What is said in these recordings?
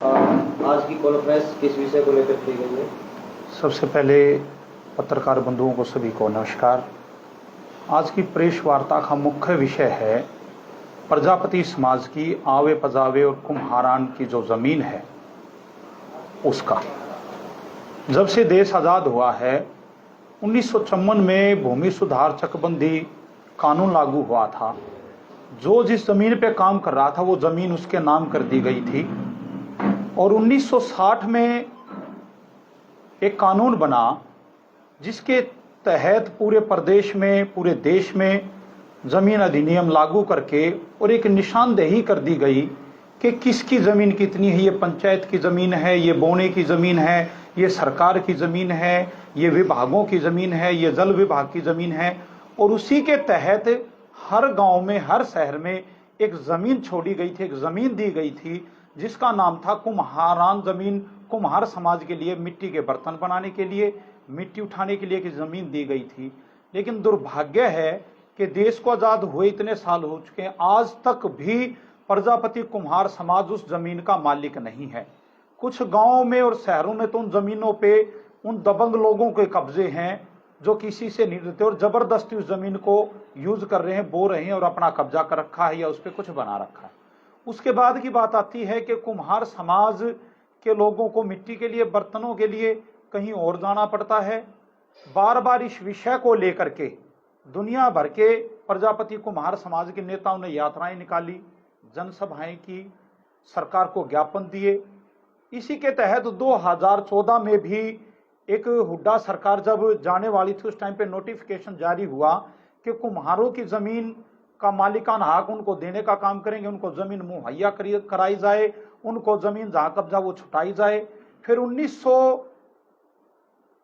आज की कॉन्फ्रेंस किस विषय को लेकर की गई है? सबसे पहले पत्रकार बंधुओं को सभी को नमस्कार। आज की प्रेस वार्ता का मुख्य विषय है प्रजापति समाज की आवे पजावे और कुम्हारान की जो जमीन है उसका। जब से देश आज़ाद हुआ है 1954 में भूमि सुधार चकबंदी कानून लागू हुआ था। जो जिस जमीन पे काम कर रहा था वो जमीन उसके नाम कर दी गई थी और 1960 में एक कानून बना जिसके तहत पूरे प्रदेश में, पूरे देश में जमीन अधिनियम लागू करके और एक निशानदेही कर दी गई कि किसकी जमीन कितनी है। ये पंचायत की जमीन है, ये बोने की जमीन है, ये सरकार की जमीन है, ये विभागों की जमीन है, ये जल विभाग की जमीन है। और उसी के तहत हर गांव में, हर शहर में एक जमीन छोड़ी गई थी, एक जमीन दी गई थी जिसका नाम था कुम्हारान जमीन। कुम्हार समाज के लिए मिट्टी के बर्तन बनाने के लिए, मिट्टी उठाने के लिए एक जमीन दी गई थी। लेकिन दुर्भाग्य है कि देश को आजाद हुए इतने साल हो चुके हैं, आज तक भी प्रजापति कुम्हार समाज उस जमीन का मालिक नहीं है। कुछ गांवों में और शहरों में तो उन जमीनों पे उन दबंग लोगों के कब्जे हैं जो किसी से नहीं रहते और जबरदस्ती उस जमीन को यूज कर रहे हैं, बो रहे हैं और अपना कब्जा कर रखा है या उस पर कुछ बना रखा है। उसके बाद की बात आती है कि कुम्हार समाज के लोगों को मिट्टी के लिए, बर्तनों के लिए कहीं और जाना पड़ता है। बार बार इस विषय को लेकर के दुनिया भर के प्रजापति कुम्हार समाज के नेताओं ने यात्राएं निकाली, जनसभाएं की, सरकार को ज्ञापन दिए। इसी के तहत 2014 में भी एक हुड्डा सरकार जब जाने वाली थी उस टाइम पे नोटिफिकेशन जारी हुआ कि कुम्हारों की जमीन का मालिकाना हक उनको देने का काम करेंगे, उनको जमीन मुहैया कराई जाए, उनको जमीन जहां कब्जा वो छुटाई जाए। फिर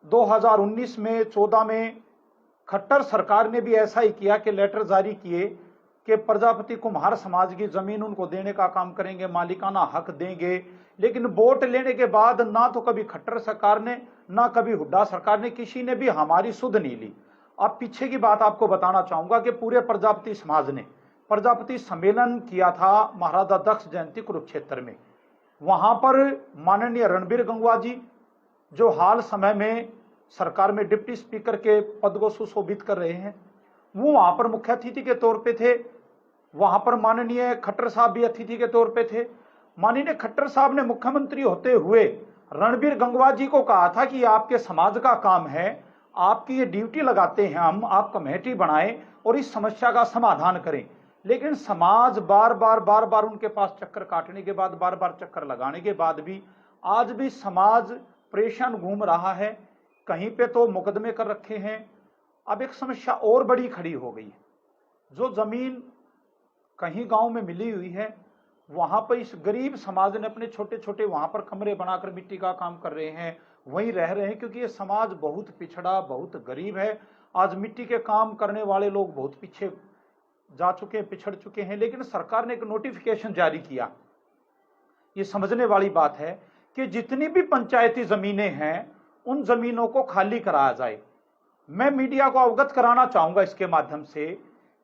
2019 में 14 में खट्टर सरकार ने भी ऐसा ही किया कि लेटर जारी किए कि प्रजापति कुम्हार समाज की जमीन उनको देने का काम करेंगे, मालिकाना हक देंगे। लेकिन वोट लेने के बाद ना तो कभी खट्टर सरकार ने, ना कभी हुड्डा सरकार ने, किसी ने भी हमारी सुध नहीं ली। अब पीछे की बात आपको बताना चाहूंगा कि पूरे प्रजापति समाज ने प्रजापति सम्मेलन किया था महाराजा दक्ष जयंती कुरुक्षेत्र में। वहां पर माननीय रणबीर गंगवा जी, जो हाल समय में सरकार में डिप्टी स्पीकर के पद को सुशोभित कर रहे हैं, वो वहां पर मुख्य अतिथि के तौर पे थे। वहां पर माननीय खट्टर साहब भी अतिथि के तौर पे थे। माननीय खट्टर साहब ने मुख्यमंत्री होते हुए रणबीर गंगवा जी को कहा था कि आपके समाज का काम है, आपकी ये ड्यूटी लगाते हैं हम, आप कमेटी बनाएं और इस समस्या का समाधान करें। लेकिन समाज बार बार उनके पास चक्कर काटने के बाद, बार बार चक्कर लगाने के बाद भी आज भी समाज परेशान घूम रहा है। कहीं पे तो मुकदमे कर रखे हैं। अब एक समस्या और बड़ी खड़ी हो गई है। जो जमीन कहीं गांव में मिली हुई है, वहां पर इस गरीब समाज ने अपने छोटे छोटे वहां पर कमरे बनाकर मिट्टी का काम कर रहे हैं, वहीं रह रहे हैं, क्योंकि ये समाज बहुत पिछड़ा, बहुत गरीब है। आज मिट्टी के काम करने वाले लोग बहुत पीछे जा चुके हैं, पिछड़ चुके हैं। लेकिन सरकार ने एक नोटिफिकेशन जारी किया। ये समझने वाली बात है कि जितनी भी पंचायती जमीनें हैं उन जमीनों को खाली कराया जाए। मैं मीडिया को अवगत कराना चाहूंगा इसके माध्यम से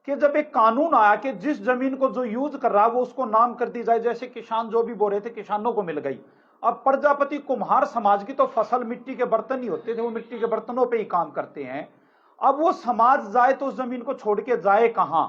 कि जब एक कानून आया कि जिस जमीन को जो यूज कर रहा है वो उसको नाम कर दी जाए। जैसे किसान जो भी बो रहे थे, किसानों को मिल गई। अब प्रजापति कुम्हार समाज की तो फसल मिट्टी के बर्तन ही होते थे, वो मिट्टी के बर्तनों पे ही काम करते हैं। अब वो समाज जाए तो उस जमीन को छोड़ के जाए कहां।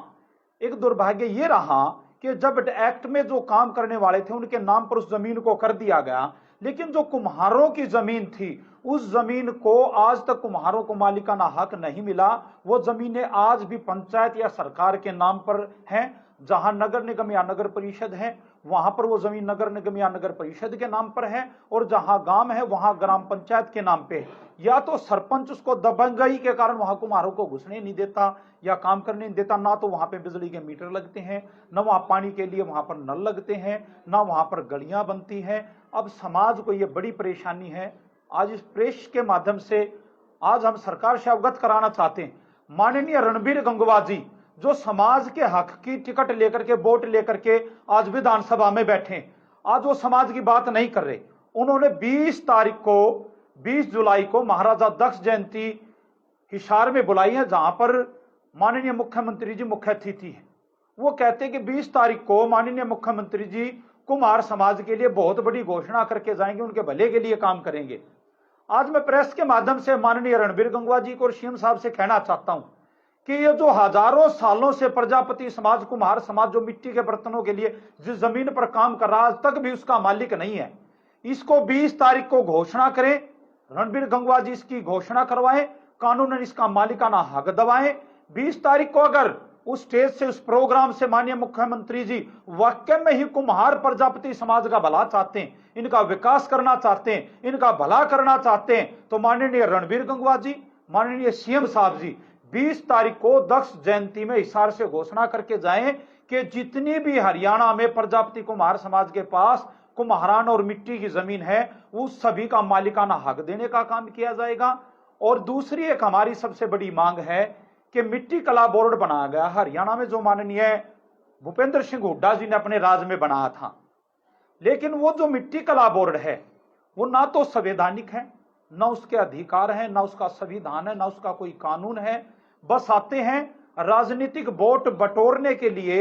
एक दुर्भाग्य ये रहा कि जब एक्ट में जो काम करने वाले थे उनके नाम पर उस जमीन को कर दिया गया, लेकिन जो कुम्हारों की जमीन थी उस जमीन को आज तक कुम्हारों को मालिकाना हक नहीं मिला। वो जमीनें आज भी पंचायत या सरकार के नाम पर हैं। जहां नगर निगम या नगर परिषद है वहां पर वो जमीन नगर निगम या नगर परिषद के नाम पर है, और जहां गांव है वहां ग्राम पंचायत के नाम पे है। या तो सरपंच उसको दबंगई के कारण वहां कुम्हारों को घुसने नहीं देता या काम करने नहीं देता, ना तो वहां पे बिजली के मीटर लगते हैं, ना वहां पानी के लिए वहां पर नल लगते हैं, ना वहां पर गलियां बनती हैं। अब समाज को ये बड़ी परेशानी है। आज इस प्रेस के माध्यम से आज हम सरकार से अवगत कराना चाहते हैं। माननीय रणबीर गंगवा जी जो समाज के हक की टिकट लेकर के, वोट लेकर के आज विधानसभा में बैठे, आज वो समाज की बात नहीं कर रहे। उन्होंने 20 जुलाई को महाराजा दक्ष जयंती हिसार में बुलाई है, जहां पर माननीय मुख्यमंत्री जी मुख्य अतिथि हैं। वो कहते हैं कि 20 तारीख को माननीय मुख्यमंत्री जी कुम्हार समाज के लिए बहुत बड़ी घोषणा करके जाएंगे, उनके भले के लिए काम करेंगे। आज मैं प्रेस के माध्यम से माननीय रणबीर गंगवा जी को और सीएम साहब से कहना चाहता हूं कि ये जो हजारों सालों से प्रजापति समाज, कुम्हार समाज जो मिट्टी के बर्तनों के लिए जिस जमीन पर काम कर रहा, आज तक भी उसका मालिक नहीं है। इसको 20 तारीख को घोषणा करें, रणबीर गंगवा जी इसकी घोषणा करवाएं, कानूनन इसका मालिकाना हक दबाएं। 20 तारीख को अगर उस स्टेज से, उस प्रोग्राम से माननीय मुख्यमंत्री जी वाकई में ही कुम्हार प्रजापति समाज का भला चाहते हैं, इनका विकास करना चाहते हैं, इनका भला करना चाहते हैं, तो माननीय रणबीर गंगवा जी, माननीय सीएम साहब जी 20 तारीख को दक्ष जयंती में हिसार से घोषणा करके जाएं कि जितनी भी हरियाणा में प्रजापति कुम्हार समाज के पास कुम्हारान और मिट्टी की जमीन है, उस सभी का मालिकाना हक देने का काम किया जाएगा। और दूसरी एक हमारी सबसे बड़ी मांग है कि मिट्टी कला बोर्ड बनाया गया हरियाणा में, जो माननीय भूपेंद्र सिंह हुड्डा जी ने अपने राज में बनाया था, लेकिन वो जो मिट्टी कला बोर्ड है वो ना तो संवैधानिक है, ना उसके अधिकार है, ना उसका संविधान है, ना उसका कोई कानून है। बस आते हैं राजनीतिक वोट बटोरने के लिए।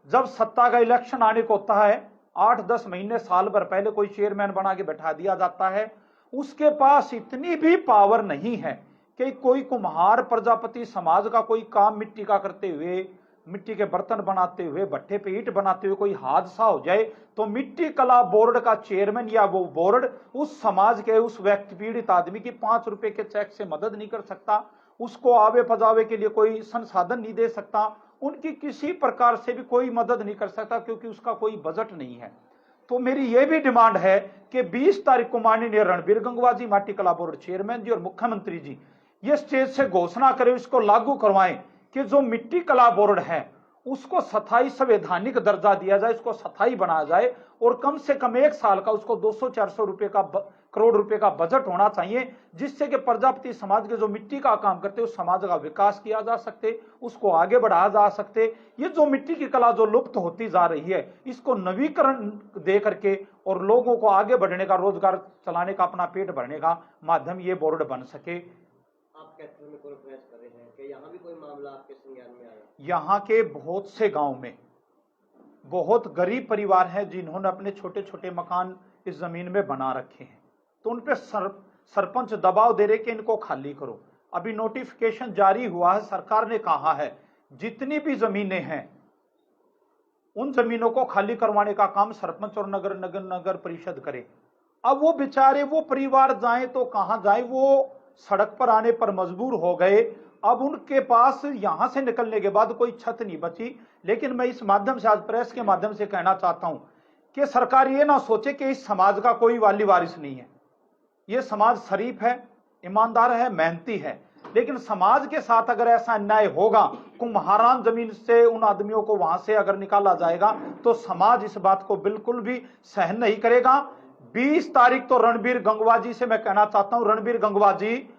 जब सत्ता का इलेक्शन आने को होता है, 8-10 महीने, साल भर पहले कोई चेयरमैन बना के बैठा दिया जाता है। उसके पास इतनी भी पावर नहीं है कि कोई कुम्हार प्रजापति समाज का कोई काम मिट्टी का करते हुए, मिट्टी के बर्तन बनाते हुए, भट्ठे पे ईंट बनाते हुए कोई हादसा हो जाए तो मिट्टी कला बोर्ड का चेयरमैन या वो बोर्ड उस समाज के, उस व्यक्ति, पीड़ित आदमी की 5 रुपए के चेक से मदद नहीं कर सकता, उसको आवे पजावे के लिए कोई संसाधन नहीं दे सकता, उनकी किसी प्रकार से भी कोई मदद नहीं कर सकता, क्योंकि उसका कोई बजट नहीं है। तो मेरी यह भी डिमांड है कि 20 तारीख को माननीय रणबीर गंगवा जी, मिट्टी कला बोर्ड चेयरमैन जी और मुख्यमंत्री जी ये स्टेज से घोषणा करें, इसको लागू करवाएं कि जो मिट्टी कला बोर्ड है उसको स्थायी संवैधानिक दर्जा दिया जाए, उसको स्थायी बनाया जाए और कम से कम 1 साल का उसको 200-400 करोड़ रुपए का बजट होना चाहिए, जिससे कि प्रजापति समाज के जो मिट्टी का काम करते उस समाज का विकास किया जा सकते, उसको आगे बढ़ाया जा सकते। ये जो मिट्टी की कला जो लुप्त होती जा रही है, इसको नवीकरण दे करके और लोगों को आगे बढ़ने का, रोजगार चलाने का, अपना पेट भरने का माध्यम ये बोर्ड बन सके। आप कैथल में कोई प्रयास कर रहे हैं कि यहाँ भी कोई मामला आपके संज्ञान में आया? यहाँ के बहुत से गांव में बहुत गरीब परिवार हैं जिन्होंने अपने छोटे छोटे मकान इस जमीन में बना रखे हैं, तो उन पे सरपंच दबाव दे रहे कि इनको खाली करो। अभी नोटिफिकेशन जारी हुआ है, सरकार ने कहा है जितनी भी जमीनें हैं उन जमीनों को खाली करवाने का काम सरपंच और नगर परिषद करे। अब वो बेचारे, वो परिवार जाए तो कहां जाए, वो सड़क पर आने पर मजबूर हो गए। अब उनके पास यहां से निकलने के बाद कोई छत नहीं बची। लेकिन मैं इस माध्यम से, आज प्रेस के माध्यम से कहना चाहता हूं कि सरकार ये ना सोचे कि इस समाज का कोई वाली वारिस नहीं है। ये समाज शरीफ है, ईमानदार है, मेहनती है, लेकिन समाज के साथ अगर ऐसा अन्याय होगा, कुम्हारान जमीन से उन आदमियों को वहां से अगर निकाला जाएगा तो समाज इस बात को बिल्कुल भी सहन नहीं करेगा। 20 तारीख तो रणबीर गंगवा जी से मैं कहना चाहता हूं, रणबीर गंगवा जी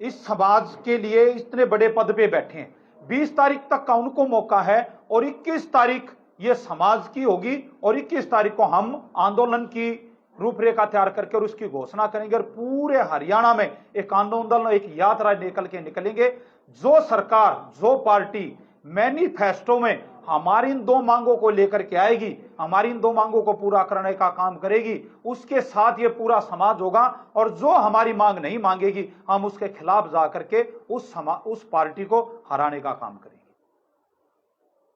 इस समाज के लिए इतने बड़े पद पे बैठे हैं, 20 तारीख तक का उनको मौका है और 21 तारीख ये समाज की होगी और 21 तारीख को हम आंदोलन की रूपरेखा तैयार करके और उसकी घोषणा करेंगे और पूरे हरियाणा में एक आंदोलन, एक यात्रा निकलेंगे। जो सरकार, जो पार्टी मैनिफेस्टो में हमारी इन 2 मांगों को लेकर के आएगी, हमारी इन 2 मांगों को पूरा करने का काम करेगी, उसके साथ ये पूरा समाज होगा। और जो हमारी मांग नहीं मांगेगी, हम उसके खिलाफ जाकर के उस पार्टी को हराने का काम करेंगे।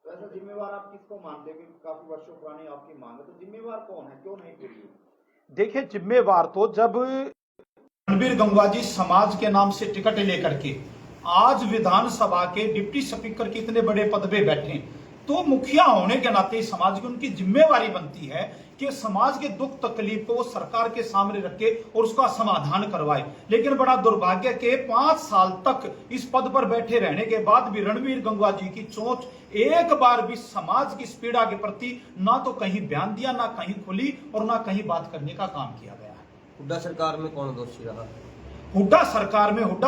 वैसे जिम्मेवार आप किसको मानते हैं? काफी वर्षों पुरानी आपकी मांग है, तो जिम्मेवार कौन है, क्यों नहीं पूरी? देखिए, जिम्मेवार तो जब रणबीर गंगवा जी समाज के नाम से टिकट लेकर के आज विधानसभा के डिप्टी स्पीकर के इतने बड़े पद पे बैठे, तो मुखिया होने के नाते समाज की उनकी जिम्मेवारी बनती है कि समाज के दुख तकलीफ को वो सरकार के सामने रखे और उसका समाधान करवाए। लेकिन बड़ा दुर्भाग्य के 5 साल तक इस पद पर बैठे रहने के बाद भी रणबीर गंगवा जी की सोच एक बार भी समाज की इस पीड़ा के प्रति ना तो कहीं बयान दिया, ना कहीं खुली और ना कहीं बात करने का काम किया गया है। हुड्डा सरकार में कौन दोषी रहा? हुड्डा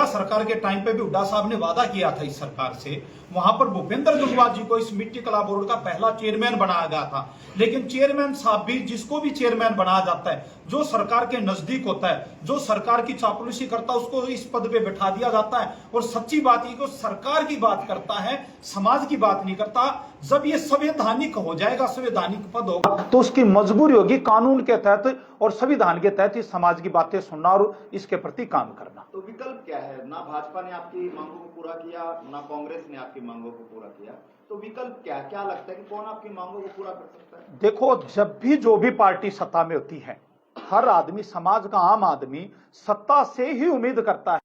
सरकार के टाइम पे भी हुड्डा साहब ने वादा किया था इस सरकार से, वहां पर भूपेंद्र गंगवा जी को इस मिट्टी कला बोर्ड का पहला चेयरमैन बनाया गया था। लेकिन चेयरमैन साहब भी, जिसको भी चेयरमैन बनाया जाता है, जो सरकार के नजदीक होता है, जो सरकार की चापलूसी करता है, उसको इस पद पे बैठा दिया जाता है। और सच्ची बात ये कि सरकार की बात करता है, समाज की बात नहीं करता। जब ये संवैधानिक हो जाएगा, संवैधानिक पद होगा, तो उसकी मजबूरी होगी कानून के तहत और संविधान के तहत इस समाज की बातें सुनना और इसके प्रति काम करना। तो विकल्प क्या है? ना भाजपा ने आपकी मांगों को पूरा किया, ना कांग्रेस ने आपकी मांगों को पूरा किया, तो विकल्प क्या लगता है कि कौन आपकी मांगों को पूरा कर सकता है? देखो, जब भी जो भी पार्टी सत्ता में होती है, हर आदमी, समाज का आम आदमी सत्ता से ही उम्मीद करता है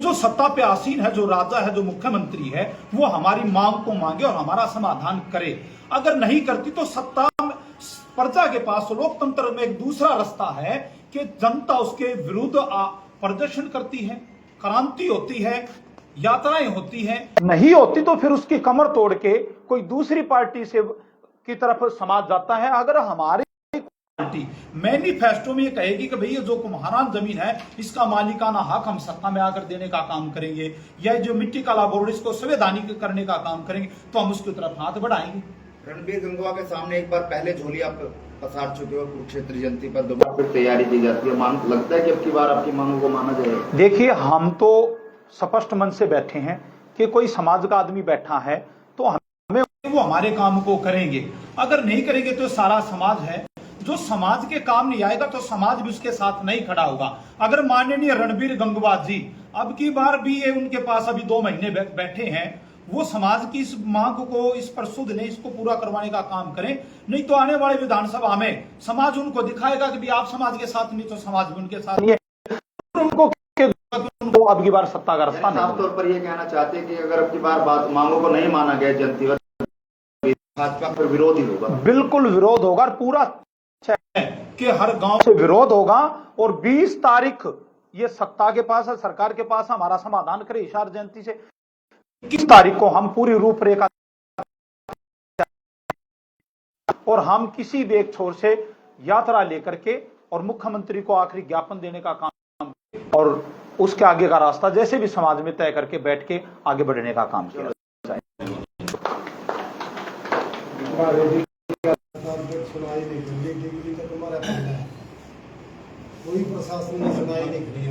जो सत्ता पे आसीन है, जो राजा है, जो मुख्यमंत्री है, वो हमारी मांग को मांगे और हमारा समाधान करे। अगर नहीं करती तो सत्ता प्रजा के पास, लोकतंत्र में एक दूसरा रास्ता है कि जनता उसके विरुद्ध प्रदर्शन करती है, क्रांति होती है, यात्राएं होती हैं। नहीं होती तो फिर उसकी कमर तोड़ के कोई दूसरी पार्टी से की तरफ समाज जाता है। अगर हमारी पार्टी मैनिफेस्टो में ये कहेगी कि भैया जो कुम्हारान जमीन है इसका मालिकाना हक हम सत्ता में आकर देने का काम करेंगे, या जो मिट्टी काला बोर्ड इसको संवैधानिक करने का काम करेंगे, तो हम उसकी तरफ हाथ बढ़ाएंगे। रणबीर गंगवा के सामने एक बार पहले झोली आप पसार चुके हो, कुरुक्षेत्र जयंती पर दोबारा फिर तैयारी की जाती है, लगता है कि अब की बार आपकी मांगों को माना जाएगा? देखिए, हम तो स्पष्ट मन से बैठे हैं कि कोई समाज का आदमी बैठा है तो हमें वो हमारे काम को करेंगे, अगर नहीं करेंगे तो सारा समाज है जो समाज के काम नहीं आएगा तो समाज भी उसके साथ नहीं खड़ा होगा। अगर माननीय रणबीर गंगवा जी अब की बार भी ये उनके पास अभी 2 महीने बैठे हैं, वो समाज की इस मांग को, इस पर सुध लें, इसको पूरा करवाने का काम करें, नहीं तो आने वाले विधानसभा में समाज उनको दिखाएगा कि भी आप समाज के साथ नहीं तो समाज भी उनके साथ नहीं है। उनको अब की बार सत्ता का रास्ता साफ तौर पर यह कहना चाहते हैं कि अगर अब की बार मांगों को नहीं माना गया जयंती पर, भाजपा पर विरोध ही होगा। बिल्कुल विरोध होगा, पूरा कि हर गांव से विरोध होगा, और 20 तारीख ये सत्ता के पास है, सरकार के पास हमारा समाधान करे इशार जयंती से। 21 तारीख को हम पूरी रूपरेखा और हम किसी भी एक छोर से यात्रा लेकर के और मुख्यमंत्री को आखिरी ज्ञापन देने का काम और उसके आगे का रास्ता जैसे भी समाज में तय करके बैठ के आगे बढ़ने का काम किया जाए। सुनाई नहीं, कोई प्रशासन ने सुनाई नहीं की।